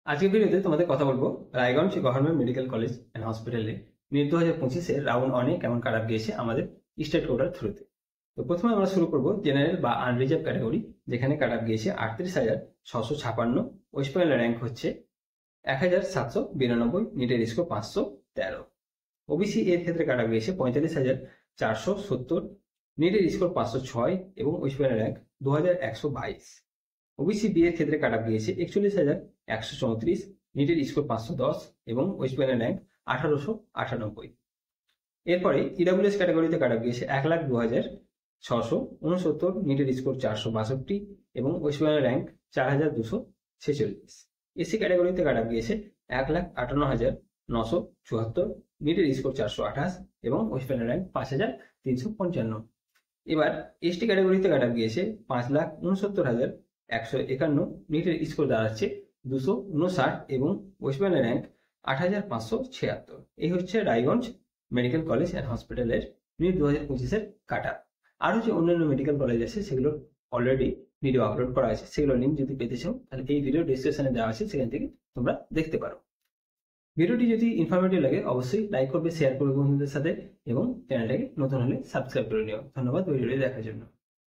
আজকের ভিডিওতে তোমাদের কথা বলবো Raiganj government medical college and হসপিটালে নিট 2025 রাউন্ড অনে কেমন কাট অফ গিয়েছে আমাদের স্টেট কোটার থ্রুতে। তো প্রথমে আমরা শুরু করব জেনারেল বা আনরিজার্ভ ক্যাটাগরি, যেখানে কাট অফ গিয়েছে 38,656। ওয়েস্ট বেঙ্গলের র্যাঙ্ক হচ্ছে 1,792, নিটের স্কোর 513। ওবিসি এর ক্ষেত্রে কাট অফ গিয়েছে 45,470, নিটের স্কোর 506 এবং ওয়েস্ট বেঙ্গলের র্যাঙ্ক 2,122। ওবিসি বি এর ক্ষেত্রে কাট অফ গিয়েছে 41,134, নিটের স্কোর 510 এবং ওয়েস্ট বেঙ্গল র্যাঙ্ক 1898। এরপরে ইডাব্লিউএস ক্যাটাগরিতে কাট অফ গিয়েছে 1,02,669, নিটের স্কোর 462 এবং ওয়েস্ট বেঙ্গল র্যাঙ্ক 4,246। এসি ক্যাটাগরিতে কাট অফ গিয়েছে 1,58,974, নিটের স্কোর 428 এবং ওয়েস্ট বেঙ্গল র্যাঙ্ক 5,355। এবার এসটি ক্যাটাগরিতে কাট অফ গিয়েছে 5,69,151, নিটের স্কোর দাঁড়াচ্ছে 259 এবং ওয়েস্ট বেঙ্গল র্যাঙ্ক 8,576। এই হচ্ছে রায়গঞ্জ মেডিকেল কলেজ অ্যান্ড হসপিটালের নিট 2025 কাট অফ। আরও যে অন্যান্য মেডিকেল কলেজ আছে সেগুলোর অলরেডি ভিডিও আপলোড করা আছে, সেগুলোর লিঙ্ক যদি পেতে চাও তাহলে এই ভিডিও ডিসক্রিপশনে দেওয়া আছে, সেখান থেকে তোমরা দেখতে পারো। ভিডিওটি যদি ইনফরমেটিভ লাগে অবশ্যই লাইক করবে, শেয়ার করবে বন্ধুদের সাথে এবং চ্যানেলটাকে নতুন হলে সাবস্ক্রাইব করে নিও। ধন্যবাদ ভিডিওটি দেখার জন্য।